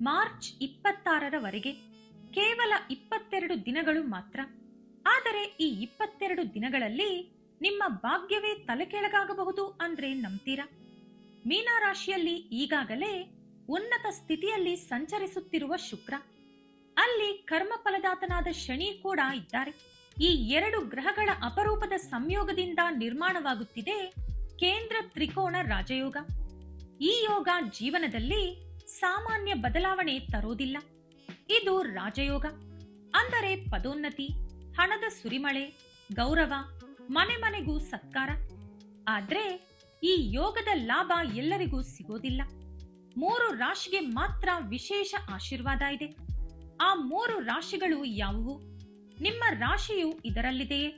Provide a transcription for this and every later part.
March 26ರವರೆಗೆ ಕೇವಲ 22 ದಿನಗಳು ಮಾತ್ರ. ಆದರೆ ಈ 22 ದಿನಗಳಲ್ಲಿ ನಿಮ್ಮ ಭಾಗ್ಯವೇ ತಲೆಕೆಳಗಾಗಬಹುದು ಅಂದ್ರೆ ನಂಬ್ತೀರಾ? ಮೀನ ರಾಶಿಯಲ್ಲಿ ಈಗಾಗಲೇ ಉನ್ನತ ಸ್ಥಿತಿಯಲ್ಲಿ ಸಂಚರಿಸುತ್ತಿರುವ ಶುಕ್ರ, ಅಲ್ಲಿ ಕರ್ಮಫಲದಾತನಾದ ಶನಿ ಕೂಡ ಇದ್ದಾರೆ. ಈ ಎರಡು ಗ್ರಹಗಳ ಅಪರೂಪದ ಸಂಯೋಗದಿಂದ ನಿರ್ಮಾಣವಾಗುತ್ತಿದೆ ಕೇಂದ್ರ ತ್ರಿಕೋಣ ರಾಜಯೋಗ. ಈ ಯೋಗ ಜೀವನದಲ್ಲಿ ಸಾಮಾನ್ಯ ಬದಲಾವಣೆ ತರೋದಿಲ್ಲ. ಇದು ರಾಜಯೋಗ ಅಂದರೆ ಪದೋನ್ನತಿ, ಹಣದ ಸುರಿಮಳೆ, ಗೌರವ, ಮನೆ ಮನೆಗೂ ಸತ್ಕಾರ. ಆದ್ರೆ ಈ ಯೋಗದ ಲಾಭ ಎಲ್ಲರಿಗೂ ಸಿಗೋದಿಲ್ಲ. 3 ರಾಶಿಗೆ ಮಾತ್ರ ವಿಶೇಷ ಆಶೀರ್ವಾದ ಇದೆ. ಆ 3 ರಾಶಿಗಳು ಯಾವುವು? ನಿಮ್ಮ ರಾಶಿಯು ಇದರಲ್ಲಿದೆಯೇ?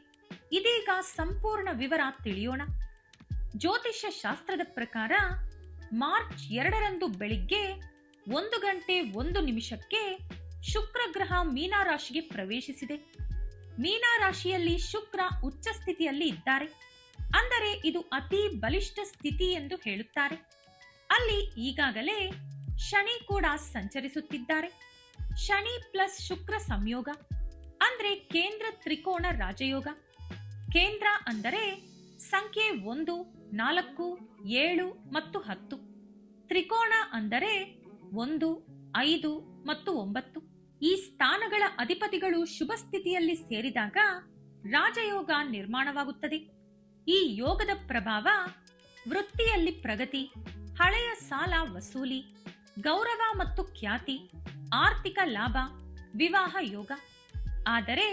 ಇದೀಗ ಸಂಪೂರ್ಣ ವಿವರ ತಿಳಿಯೋಣ. ಜ್ಯೋತಿಷ್ಯ ಶಾಸ್ತ್ರದ ಪ್ರಕಾರ ಮಾರ್ಚ್ 2ರಂದು ಬೆಳಿಗ್ಗೆ 1:01 ಶುಕ್ರ ಗ್ರಹ ಮೀನ ರಾಶಿಗೆ ಪ್ರವೇಶಿಸಿದೆ. ಮೀನ ರಾಶಿಯಲ್ಲಿ ಶುಕ್ರ ಉಚ್ಚ ಸ್ಥಿತಿಯಲ್ಲಿ ಇದ್ದಾರೆ. ಅಂದರೆ ಇದು ಅತಿ ಬಲಿಷ್ಠ ಸ್ಥಿತಿ ಎಂದು ಹೇಳುತ್ತಾರೆ. ಅಲ್ಲಿ ಈಗಾಗಲೇ ಶನಿ ಕೂಡ ಸಂಚರಿಸುತ್ತಿದ್ದಾರೆ. ಶನಿ ಪ್ಲಸ್ ಶುಕ್ರ ಸಂಯೋಗ ಅಂದ್ರೆ ಕೇಂದ್ರ ತ್ರಿಕೋಣ ರಾಜಯೋಗ. ಕೇಂದ್ರ ಅಂದರೆ ಸಂಖ್ಯೆ 1, 4, 7 ಮತ್ತು 10. ತ್ರಿಕೋಣ ಅಂದರೆ 1, 5 ಮತ್ತು 9. ಈ ಸ್ಥಾನಗಳ ಅಧಿಪತಿಗಳು ಶುಭ ಸ್ಥಿತಿಯಲ್ಲಿ ಸೇರಿದಾಗ ರಾಜಯೋಗ ನಿರ್ಮಾಣವಾಗುತ್ತದೆ. ಈ ಯೋಗದ ಪ್ರಭಾವ ವೃತ್ತಿಯಲ್ಲಿ ಪ್ರಗತಿ, ಹಳೆಯ ಸಾಲ ವಸೂಲಿ, ಗೌರವ ಮತ್ತು ಖ್ಯಾತಿ, ಆರ್ಥಿಕ ಲಾಭ, ವಿವಾಹ ಯೋಗ. ಆದರೆ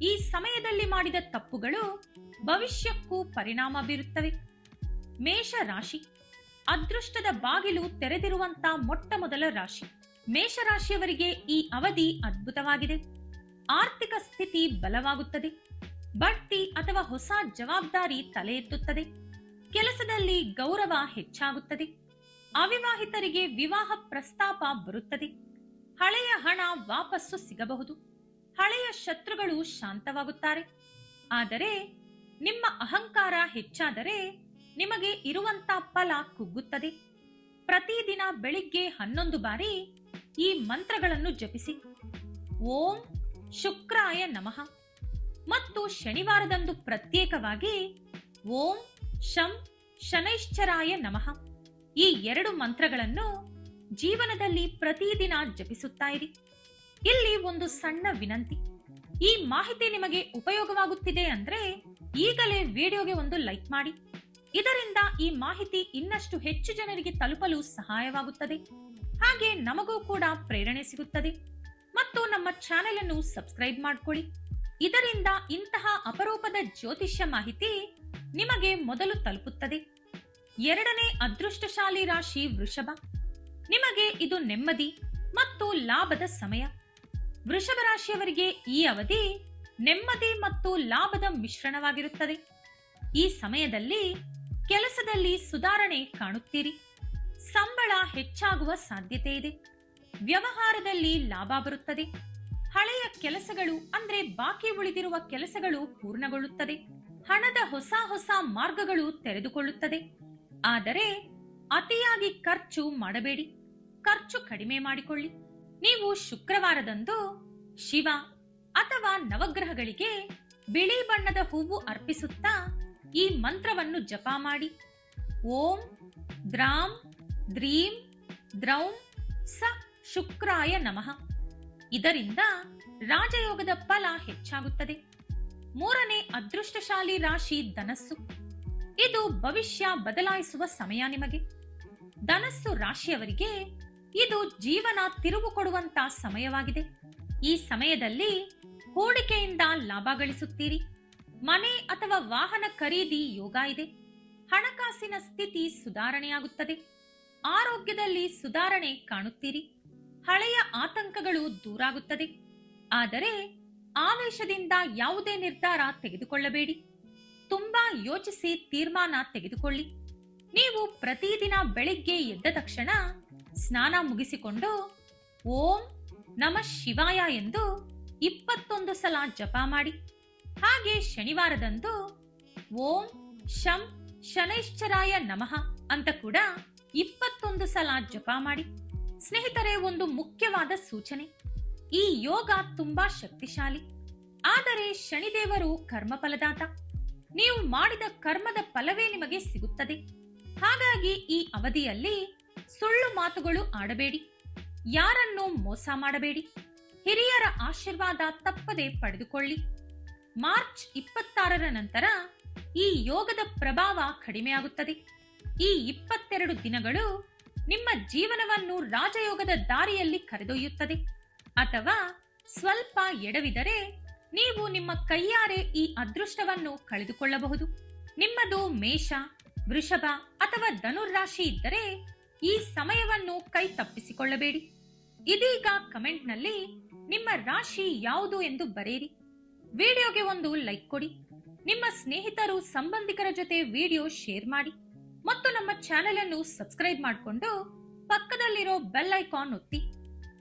ಈ ಸಮಯದಲ್ಲಿ ಮಾಡಿದ ತಪ್ಪುಗಳು ಭವಿಷ್ಯಕ್ಕೂ ಪರಿಣಾಮ ಬೀರುತ್ತವೆ. ಮೇಷ ರಾಶಿ ಅದೃಷ್ಟದ ಬಾಗಿಲು ತೆರೆದಿರುವಂತ ಮೊಟ್ಟ ಮೊದಲ ರಾಶಿ. ಮೇಷರಾಶಿಯವರಿಗೆ ಈ ಅವಧಿ ಅದ್ಭುತವಾಗಿದೆ. ಆರ್ಥಿಕ ಸ್ಥಿತಿ ಬಲವಾಗುತ್ತದೆ. ಬಡ್ತಿ ಅಥವಾ ಹೊಸ ಜವಾಬ್ದಾರಿ ತಲೆ ಎತ್ತುತ್ತದೆ. ಕೆಲಸದಲ್ಲಿ ಗೌರವ ಹೆಚ್ಚಾಗುತ್ತದೆ. ಅವಿವಾಹಿತರಿಗೆ ವಿವಾಹ ಪ್ರಸ್ತಾಪ ಬರುತ್ತದೆ. ಹಳೆಯ ಹಣ ವಾಪಸ್ಸು ಸಿಗಬಹುದು. ಹಳೆಯ ಶತ್ರುಗಳು ಶಾಂತವಾಗುತ್ತಾರೆ. ಆದರೆ ನಿಮ್ಮ ಅಹಂಕಾರ ಹೆಚ್ಚಾದರೆ ನಿಮಗೆ ಇರುವಂತ ಫಲ ಕುಗ್ಗುತ್ತದೆ. ಪ್ರತಿದಿನ ಬೆಳಿಗ್ಗೆ 11 ಬಾರಿ ಈ ಮಂತ್ರಗಳನ್ನು ಜಪಿಸಿ. ಓಂ ಶುಕ್ರಾಯ ನಮಃ. ಮತ್ತು ಶನಿವಾರದಂದು ಪ್ರತ್ಯೇಕವಾಗಿ ಓಂ ಶಂ ಶನೈಶ್ಚರಾಯ ನಮಃ. ಈ 2 ಮಂತ್ರಗಳನ್ನು ಜೀವನದಲ್ಲಿ ಪ್ರತಿದಿನ ಜಪಿಸುತ್ತಾ ಇರಿ. ಇಲ್ಲಿ ಒಂದು ಸಣ್ಣ ವಿನಂತಿ. ಈ ಮಾಹಿತಿ ನಿಮಗೆ ಉಪಯೋಗವಾಗುತ್ತಿದೆ ಅಂದ್ರೆ ಈಗಲೇ ವಿಡಿಯೋಗೆ ಒಂದು ಲೈಕ್ ಮಾಡಿ. ಇದರಿಂದ ಈ ಮಾಹಿತಿ ಇನ್ನಷ್ಟು ಹೆಚ್ಚು ಜನರಿಗೆ ತಲುಪಲು ಸಹಾಯವಾಗುತ್ತದೆ. ಹಾಗೆ ನಮಗೂ ಕೂಡ ಪ್ರೇರಣೆ ಸಿಗುತ್ತದೆ. ಮತ್ತು ನಮ್ಮ ಚಾನೆಲ್ ಅನ್ನು ಸಬ್ಸ್ಕ್ರೈಬ್ ಮಾಡಿಕೊಳ್ಳಿ. ಇದರಿಂದ ಇಂತಹ ಅಪರೂಪದ ಜ್ಯೋತಿಷ್ಯ ಮಾಹಿತಿ ನಿಮಗೆ ಮೊದಲು ತಲುಪುತ್ತದೆ. 2ನೇ ಅದೃಷ್ಟಶಾಲಿ ರಾಶಿ ವೃಷಭ. ನಿಮಗೆ ಇದು ನೆಮ್ಮದಿ ಮತ್ತು ಲಾಭದ ಸಮಯ. ವೃಷಭ ರಾಶಿಯವರಿಗೆ ಈ ಅವಧಿ ನೆಮ್ಮದಿ ಮತ್ತು ಲಾಭದ ಮಿಶ್ರಣವಾಗಿರುತ್ತದೆ. ಈ ಸಮಯದಲ್ಲಿ ಕೆಲಸದಲ್ಲಿ ಸುಧಾರಣೆ ಕಾಣುತ್ತೀರಿ. ಸಂಬಳ ಹೆಚ್ಚಾಗುವ ಸಾಧ್ಯತೆ ಇದೆ. ವ್ಯವಹಾರದಲ್ಲಿ ಲಾಭ ಬರುತ್ತದೆ. ಹಳೆಯ ಕೆಲಸಗಳು ಅಂದ್ರೆ ಬಾಕಿ ಉಳಿದಿರುವ ಕೆಲಸಗಳು ಪೂರ್ಣಗೊಳ್ಳುತ್ತದೆ. ಹಣದ ಹೊಸ ಹೊಸ ಮಾರ್ಗಗಳು ತೆರೆದುಕೊಳ್ಳುತ್ತದೆ. ಆದರೆ ಅತಿಯಾಗಿ ಖರ್ಚು ಮಾಡಬೇಡಿ. ಖರ್ಚು ಕಡಿಮೆ ಮಾಡಿಕೊಳ್ಳಿ. ನೀವು ಶುಕ್ರವಾರದಂದು ಶಿವ ಅಥವಾ ನವಗ್ರಹಗಳಿಗೆ ಬಿಳಿ ಬಣ್ಣದ ಹೂವು ಅರ್ಪಿಸುತ್ತಾ ಈ ಮಂತ್ರವನ್ನು ಜಪ ಮಾಡಿ. ಓಂ ದ್ರಾಂ ದ್ರೀಂ ದ್ರೌಂ ಸ ಶುಕ್ರಾಯ ನಮಃ. ಇದರಿಂದ ರಾಜಯೋಗದ ಫಲ ಹೆಚ್ಚಾಗುತ್ತದೆ. 3ನೇ ಅದೃಷ್ಟಶಾಲಿ ರಾಶಿ ಧನಸ್ಸು. ಇದು ಭವಿಷ್ಯ ಬದಲಾಯಿಸುವ ಸಮಯ ನಿಮಗೆ. ಧನಸ್ಸು ರಾಶಿಯವರಿಗೆ ಇದು ಜೀವನ ತಿರುವು ಕೊಡುವಂತ ಸಮಯವಾಗಿದೆ. ಈ ಸಮಯದಲ್ಲಿ ಹೂಡಿಕೆಯಿಂದ ಲಾಭ ಗಳಿಸುತ್ತೀರಿ. ಮನೆ ಅಥವಾ ವಾಹನ ಖರೀದಿ ಯೋಗ ಇದೆ. ಹಣಕಾಸಿನ ಸ್ಥಿತಿ ಸುಧಾರಣೆಯಾಗುತ್ತದೆ. ಆರೋಗ್ಯದಲ್ಲಿ ಸುಧಾರಣೆ ಕಾಣುತ್ತೀರಿ. ಹಳೆಯ ಆತಂಕಗಳು ದೂರಾಗುತ್ತದೆ. ಆದರೆ ಆವೇಶದಿಂದ ಯಾವುದೇ ನಿರ್ಧಾರ ತೆಗೆದುಕೊಳ್ಳಬೇಡಿ. ತುಂಬಾ ಯೋಚಿಸಿ ತೀರ್ಮಾನ ತೆಗೆದುಕೊಳ್ಳಿ. ನೀವು ಪ್ರತಿದಿನ ಬೆಳಿಗ್ಗೆ ಎದ್ದ ತಕ್ಷಣ ಸ್ನಾನ ಮುಗಿಸಿಕೊಂಡು ಓಂ ನಮಃ ಶಿವಾಯ ಎಂದು 21 ಸಲ ಜಪ ಮಾಡಿ. ಹಾಗೆ ಶನಿವಾರದಂದು ಓಂ ಶಂ ಶನೈಶ್ಚರಾಯ ನಮಃ ಅಂತ ಕೂಡ 21 ಸಲ ಜಪ ಮಾಡಿ. ಸ್ನೇಹಿತರೆ, ಒಂದು ಮುಖ್ಯವಾದ ಸೂಚನೆ. ಈ ಯೋಗ ತುಂಬಾ ಶಕ್ತಿಶಾಲಿ, ಆದರೆ ಶನಿದೇವರು ಕರ್ಮಫಲದಾತ. ನೀವು ಮಾಡಿದ ಕರ್ಮದ ಫಲವೇ ನಿಮಗೆ ಸಿಗುತ್ತದೆ. ಹಾಗಾಗಿ ಈ ಅವಧಿಯಲ್ಲಿ ಸುಳ್ಳು ಮಾತುಗಳು ಆಡಬೇಡಿ, ಯಾರನ್ನೂ ಮೋಸ ಮಾಡಬೇಡಿ, ಹಿರಿಯರ ಆಶೀರ್ವಾದ ತಪ್ಪದೆ ಪಡೆದುಕೊಳ್ಳಿ. ಮಾರ್ಚ್ 26ರ ನಂತರ ಈ ಯೋಗದ ಪ್ರಭಾವ ಕಡಿಮೆಯಾಗುತ್ತದೆ. ಈ 22 ದಿನಗಳು ನಿಮ್ಮ ಜೀವನವನ್ನು ರಾಜಯೋಗದ ದಾರಿಯಲ್ಲಿ ಕರೆದೊಯ್ಯುತ್ತದೆ. ಅಥವಾ ಸ್ವಲ್ಪ ಎಡವಿದರೆ ನೀವು ನಿಮ್ಮ ಕೈಯಾರೆ ಈ ಅದೃಷ್ಟವನ್ನು ಕಳೆದುಕೊಳ್ಳಬಹುದು. ನಿಮ್ಮದು ಮೇಷ, ವೃಷಭ ಅಥವಾ ಧನುರಾಶಿ ಇದ್ದರೆ ಈ ಸಮಯವನ್ನು ಕೈ ತಪ್ಪಿಸಿಕೊಳ್ಳಬೇಡಿ. ಇದೀಗ ಕಮೆಂಟ್ನಲ್ಲಿ ನಿಮ್ಮ ರಾಶಿ ಯಾವುದು ಎಂದು ಬರೆಯಿರಿ. ವಿಡಿಯೋಗೆ ಒಂದು ಲೈಕ್ ಕೊಡಿ. ನಿಮ್ಮ ಸ್ನೇಹಿತರು, ಸಂಬಂಧಿಕರ ಜೊತೆ ವಿಡಿಯೋ ಶೇರ್ ಮಾಡಿ ಮತ್ತು ನಮ್ಮ ಚಾನೆಲ್ ಅನ್ನು ಸಬ್ಸ್ಕ್ರೈಬ್ ಮಾಡಿಕೊಂಡು ಪಕ್ಕದಲ್ಲಿರೋ ಬೆಲ್ ಐಕಾನ್ ಒತ್ತಿ.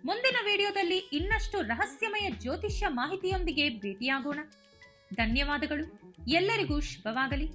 ಮುಂದಿನ ವಿಡಿಯೋದಲ್ಲಿ ಇನ್ನಷ್ಟು ರಹಸ್ಯಮಯ ಜ್ಯೋತಿಷ್ಯ ಮಾಹಿತಿಯೊಂದಿಗೆ ಭೇಟಿಯಾಗೋಣ. ಧನ್ಯವಾದಗಳು. ಎಲ್ಲರಿಗೂ ಶುಭವಾಗಲಿ.